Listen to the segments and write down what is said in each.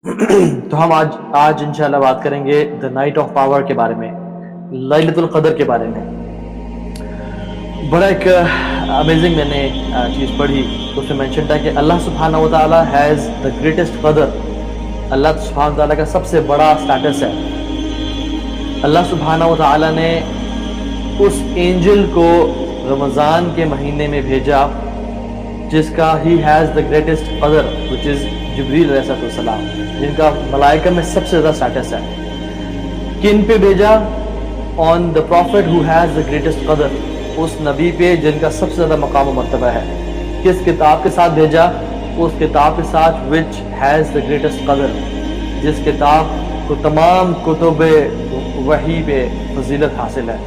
تو ہم آج انشاءاللہ بات کریں گے دا نائٹ آف پاور کے بارے میں، لیلۃ القدر کے بارے میں۔ بڑا ایک امیزنگ میں نے چیز پڑھی، اس میں مینشن تھا کہ اللہ سبحانہ و تعالیٰ ہیز دا گریٹسٹ قدر۔ اللہ سبحانہ و تعالیٰ کا سب سے بڑا سٹیٹس ہے۔ اللہ سبحانہ و تعالیٰ نے اس اینجل کو رمضان کے مہینے میں بھیجا جس کا ہی ہیز دا گریٹسٹ قدر وچ از جبریل علیہ السلام، جن کا ملائکہ میں سب سے زیادہ سٹیٹس ہے۔ کن پہ بھیجا؟ On the prophet who has the greatest قدر، اس نبی پہ جن کا سب سے زیادہ مقام و مرتبہ ہے۔ کس کتاب کے ساتھ بھیجا؟ اس کتاب کے ساتھ وچ ہیز دا گریٹسٹ قدر، جس کتاب کو تمام کتب وحی پہ فضیلت حاصل ہے۔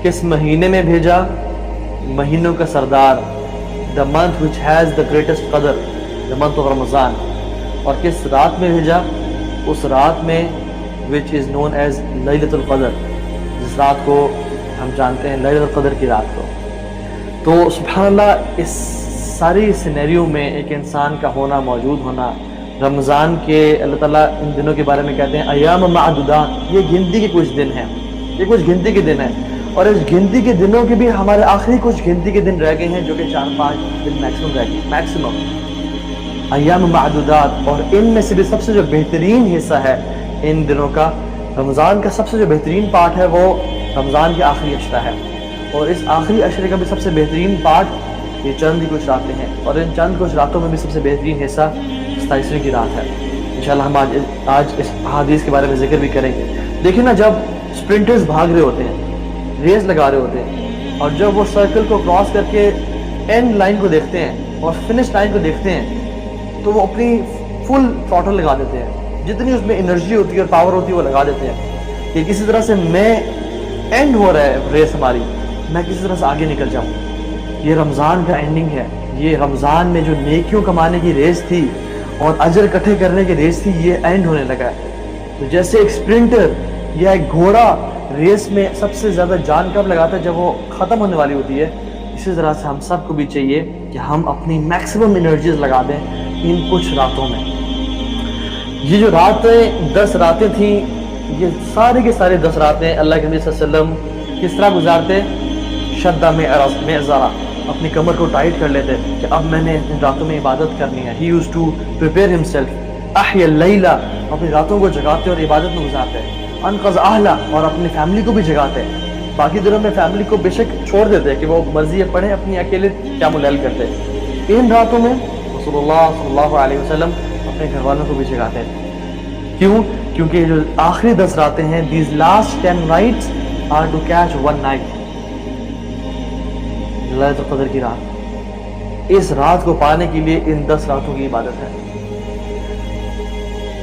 کس مہینے میں بھیجا؟ مہینوں کا سردار، the month which has the greatest قدر، دا منتھ آف رمضان۔ اور کس رات میں بھیجا؟ اس رات میں وچ از نون ایز لیلۃ القدر، جس رات کو ہم جانتے ہیں لیلۃ القدر کی رات کو۔ تو سبحان اللہ، اس ساری سینیریو میں ایک انسان کا ہونا، موجود ہونا، رمضان کے اللہ تعالیٰ ان دنوں کے بارے میں کہتے ہیں ایام معدودات، یہ گنتی کے کچھ دن ہیں، یہ کچھ گنتی کے دن ہیں، اور اس گنتی کے دنوں کے بھی ہمارے آخری کچھ گنتی کے دن رہ گئے ہیں، جو کہ 4-5 دن میکسیمم رہ گئے، میکسیمم ایام معدودات۔ اور ان میں سے بھی سب سے جو بہترین حصہ ہے ان دنوں کا، رمضان کا سب سے جو بہترین پارٹ ہے وہ رمضان کے آخری عشرہ ہے، اور اس آخری عشرے کا بھی سب سے بہترین پارٹ یہ چند ہی کچھ راتیں ہیں، اور ان چند کچھ راتوں میں بھی سب سے بہترین حصہ 27ویں کی رات ہے۔ انشاءاللہ ہم آج اس احادیث کے بارے میں ذکر بھی کریں گے۔ دیکھیں نا، جب اسپرنٹرز بھاگ رہے ہوتے ہیں، ریس لگا رہے ہوتے ہیں، اور جب وہ سرکل کو کراس کر کے اینڈ لائن کو دیکھتے ہیں اور فنش لائن کو دیکھتے ہیں، تو وہ اپنی فل تھروٹل لگا دیتے ہیں، جتنی اس میں انرجی ہوتی ہے اور پاور ہوتی ہے وہ لگا دیتے ہیں کہ کسی طرح سے میں اینڈ ہو رہا ہے ریس ہماری، میں کسی طرح سے آگے نکل جاؤں۔ یہ رمضان کا اینڈنگ ہے، یہ رمضان میں جو نیکیوں کمانے کی ریس تھی اور اجر اکٹھے کرنے کی ریس تھی، یہ اینڈ ہونے لگا ہے۔ تو جیسے ایک اسپرنٹر یا ایک گھوڑا ریس میں سب سے زیادہ جان کب لگاتا ہے؟ جب وہ ختم ہونے والی ہوتی ہے۔ اسی طرح سے ہم سب کو بھی چاہیے کہ ہم اپنی میکسیمم انرجیز لگا دیں ان کچھ راتوں میں۔ یہ جو راتیں 10 راتیں تھیں، یہ سارے کے سارے 10 راتیں اللہ کے نبی صلی اللہ علیہ وسلم کس طرح گزارتے؟ شدہ میں ذرا اپنی کمر کو ٹائٹ کر لیتے کہ اب میں نے ان راتوں میں عبادت کرنی ہے۔ He used to prepare himself، احیا اللیلہ، اپنی راتوں کو جگاتے اور عبادت میں گزارتے، انقذ اہلہ، اور اپنی فیملی کو بھی جگاتے۔ باقی دنوں میں فیملی کو بے شک چھوڑ دیتے کہ وہ مرضی پڑھیں، اپنی اکیلے قیام اللیل کرتے۔ ان راتوں میں رسول اللہ صلی اللہ علیہ وسلم اپنے گھر والوں کو بھی جگاتے ہیں۔ کیوں؟ کیونکہ جو آخری 10 راتیں ہیں، these last 10 nights are to catch one night، لیلۃ القدر کی رات، اس رات کو پانے کے لیے ان 10 راتوں کی عبادت ہے۔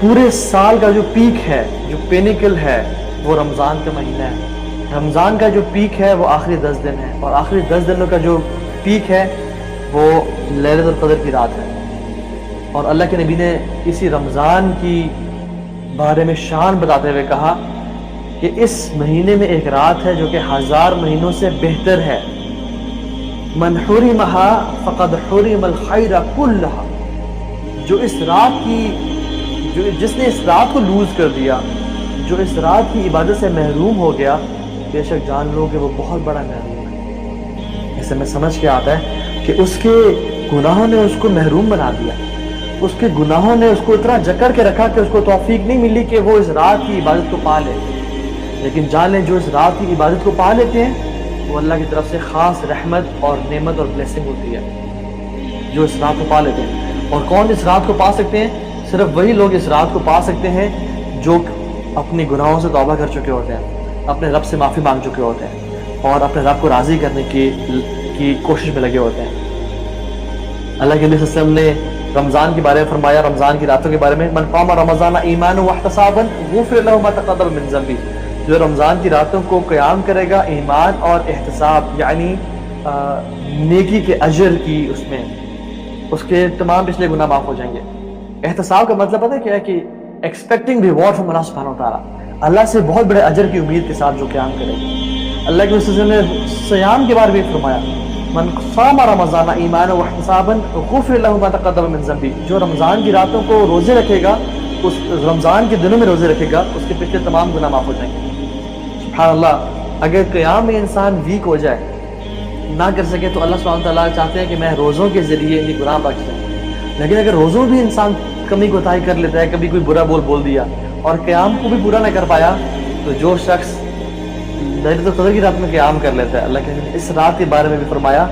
پورے سال کا جو پیک ہے، جو پینیکل ہے، وہ رمضان کا مہینہ ہے۔ رمضان کا جو پیک ہے وہ آخری 10 دن ہے، اور آخری 10 دنوں کا جو پیک ہے وہ لیلۃ القدر کی رات ہے۔ اور اللہ کے نبی نے اسی رمضان کی بارے میں شان بتاتے ہوئے کہا کہ اس مہینے میں ایک رات ہے جو کہ 1000 مہینوں سے بہتر ہے۔ من حرمہا فقد حرم الخیر کلہا، جو اس رات کی، جس نے اس رات کو لوز کر دیا، جو اس رات کی عبادت سے محروم ہو گیا، بے شک جان لو کہ وہ بہت بڑا محروم ہے۔ اس سے میں سمجھ کے آتا ہے کہ اس کے گناہوں نے اس کو محروم بنا دیا، اس کے گناہوں نے اس کو اتنا جکڑ کے رکھا کہ اس کو توفیق نہیں ملی کہ وہ اس رات کی عبادت کو پا لے۔ لیکن جان لیں جو اس رات کی عبادت کو پا لیتے ہیں، وہ اللہ کی طرف سے خاص رحمت اور نعمت اور بلیسنگ ہوتی ہے جو اس رات کو پا لیتے ہیں۔ اور کون اس رات کو پا سکتے ہیں؟ صرف وہی لوگ اس رات کو پا سکتے ہیں جو اپنے گناہوں سے توبہ کر چکے ہوتے ہیں، اپنے رب سے معافی مانگ چکے ہوتے ہیں، اور اپنے رب کو راضی کرنے کی کوشش میں لگے ہوتے ہیں۔ اللہ کے نبی صلی اللہ علیہ وسلم نے رمضان کے بارے میں فرمایا، رمضان کی راتوں کے بارے میں، من قام رمضان ایمانا واحتسابا غفر له ما تقدم من ذنبه، جو رمضان کی راتوں کو قیام کرے گا ایمان اور احتساب، یعنی نیکی کے اجر کی، اس میں اس کے تمام پچھلے گناہ معاف ہو جائیں گے۔ احتساب کا مطلب پتہ ہے کیا ہے؟ کہ ایکسپیکٹنگ ریوارڈ فرام اللہ سبحانہ و تعالیٰ، اللہ سے بہت بڑے اجر کی امید کے ساتھ جو قیام کرے گا۔ اللہ کے رسول نے صیام کے بارے میں فرمایا، من صام رمضان ایمانا واحتسابا غفر له ما تقدم من ذنبه، جو رمضان کی راتوں کو روزے رکھے گا اس رمضان کے دنوں میں روزے رکھے گا اس کے پچھلے تمام گناہ معاف ہو جائیں گے. سبحان اللہ. اگر قیام میں انسان ویک ہو جائے نہ کر سکے تو اللہ سبحانہ تعالیٰ چاہتے ہیں کہ میں روزوں کے ذریعے انہیں گناہ بخش دوں. لیکن اگر روزوں بھی انسان کمی کوتاہی کر لیتا ہے, کبھی کوئی برا بول دیا اور قیام کو بھی پورا نہ کر پایا, تو جو شخص لیلۃ القدر کی رات میں قیام کر لیتا ہے, اللہ کے اس رات کے بارے میں بھی فرمایا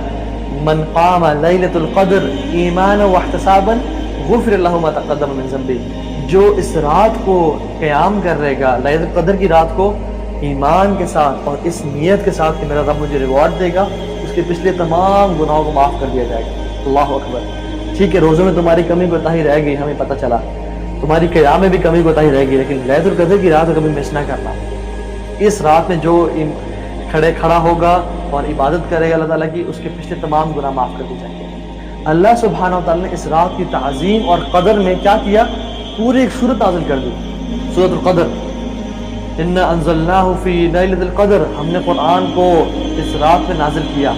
من قام لیلۃ القدر ایمانا واحتسابا غفر له ما تقدم من ذنبه, جو اس رات کو قیام کر رہے گا لیلۃ القدر کی رات کو ایمان کے ساتھ اور اس نیت کے ساتھ کہ میرا رب مجھے ریوارڈ دے گا, اس کے پچھلے تمام گناہوں کو معاف کر دیا جائے گا. اللہ اکبر. ٹھیک ہے روزوں میں تمہاری کمی کوتاہی رہ گئی, ہمیں پتہ چلا تمہاری قیام میں بھی کمی کوتاہی رہ گئی, لیکن لیلۃ القدر کی رات کو کبھی مس نہ کرنا. اس رات میں جو کھڑا ہوگا اور عبادت کرے گا اللہ تعالیٰ کی, اس کے پچھلے تمام گناہ معاف کر دیے جائیں گے. اللہ سبحانہ وتعالیٰ نے اس رات کی تعظیم اور قدر میں کیا کیا, پوری ایک سورت نازل کر دی, سورۃ القدر. انا انزلناہ فی لیلۃ القدر, ہم نے قرآن کو اس رات میں نازل کیا.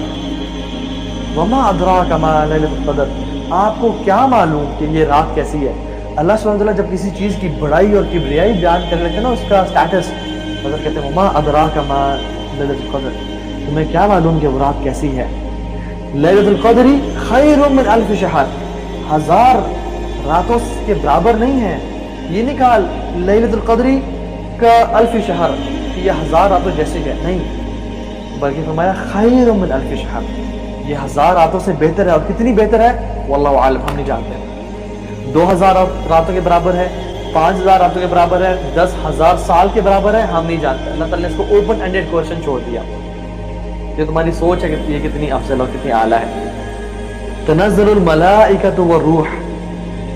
وما ادراک ما لیلۃ القدر, آپ کو کیا معلوم کہ یہ رات کیسی ہے. اللہ سبحانہ وتعالیٰ جب کسی چیز کی بڑائی اور کبریائی بیان کر لیتے ہیں نا, اس کا سٹیٹس مطلب کہتے ہیں وما ادراک ما لیلۃ القدر, تمہیں کیا معلوم کہ وہ رات کیسی ہے. لیلۃ القدر خیر من الف شہر, 1000 راتوں کے برابر نہیں ہے. یہ نہیں کہا لیلۃ القدر کا الف شہر, یہ 1000 راتوں جیسے ہے, نہیں, بلکہ فرمایا خیر من الف شہر, یہ 1000 راتوں سے بہتر ہے. اور کتنی بہتر ہے واللہ عالم, ہم نہیں جانتے. 2000 راتوں کے برابر ہے, 5000 راتوں کے برابر ہے, 10,000 سال کے برابر ہے, ہم نہیں جانتے. اللہ تعالیٰ نے اس کو اوپن اینڈیڈ کوشچن چھوڑ دیا. یہ تمہاری سوچ ہے کہ یہ کتنی افضل اور کتنی اعلیٰ ہے. تنزل الملائکۃ والروح,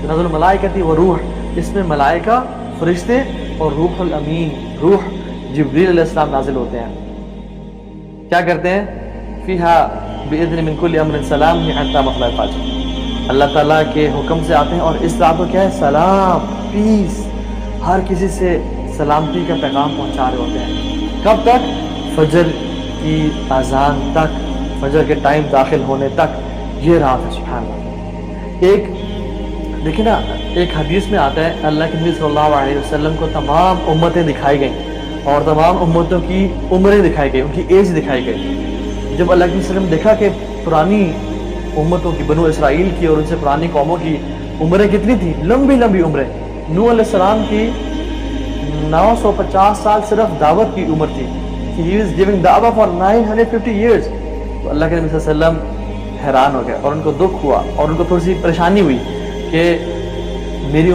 تنزل الملائکۃ والروح, اس میں ملائکہ فرشتے اور روح الامین, روح جبریل علیہ السلام نازل ہوتے ہیں. کیا کرتے ہیں, فیہا باذن من کل امر سلام حتی مطلع الفجر, اللہ تعالیٰ کے حکم سے آتے ہیں اور اس رات کو کیا ہے, سلام, پیس, ہر کسی سے سلامتی کا پیغام پہنچا رہے ہوتے ہیں. کب تک, فجر کی اذان تک, فجر کے ٹائم داخل ہونے تک یہ رات ہے. سبحان اللہ. ایک دیکھیں نا, ایک حدیث میں آتا ہے اللہ کے نبی صلی اللہ علیہ وسلم کو تمام امتیں دکھائی گئیں اور تمام امتوں کی عمریں دکھائی گئی, ان کی ایج دکھائی گئی. جب اللہ کے نبی صلی اللہ علیہ وسلم دیکھا کہ پرانی امتوں کی, بنو اسرائیل کی اور ان سے پرانی قوموں کی عمریں کتنی تھی, لمبی لمبی عمریں. نوح علیہ السلام کی 950 سال صرف دعوت کی عمر تھی. He was giving da'wah for 950 years. تو اللہ کے نبی صلی اللہ علیہ وسلم حیران ہو گئے اور ان کو دکھ ہوا اور ان کو تھوڑی سی پریشانی ہوئی کہ میری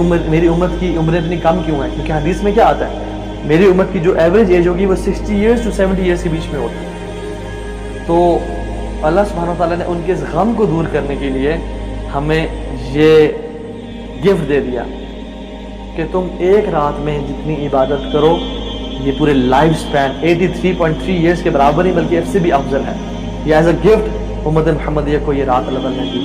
امت کی عمریں اتنی کم کیوں ہیں, کیونکہ حدیث میں کیا آتا ہے, میری امت کی جو ایوریج ایج ہوگی وہ 60 ایئرز to 70 ایئرز کے بیچ میں ہوتی. تو اللہ سبحانہ وتعالیٰ نے ان کے اس غم کو دور کرنے کے لیے ہمیں یہ گفٹ دے دیا کہ تم ایک رات میں جتنی عبادت کرو یہ پورے لائف سپین 83.3 ایئرز کے برابر ہی بلکہ اس سے بھی افضل ہے. یہ ایز اے گفٹ امت محمدیہ کو یہ رات اللہ تعالیٰ نے دی.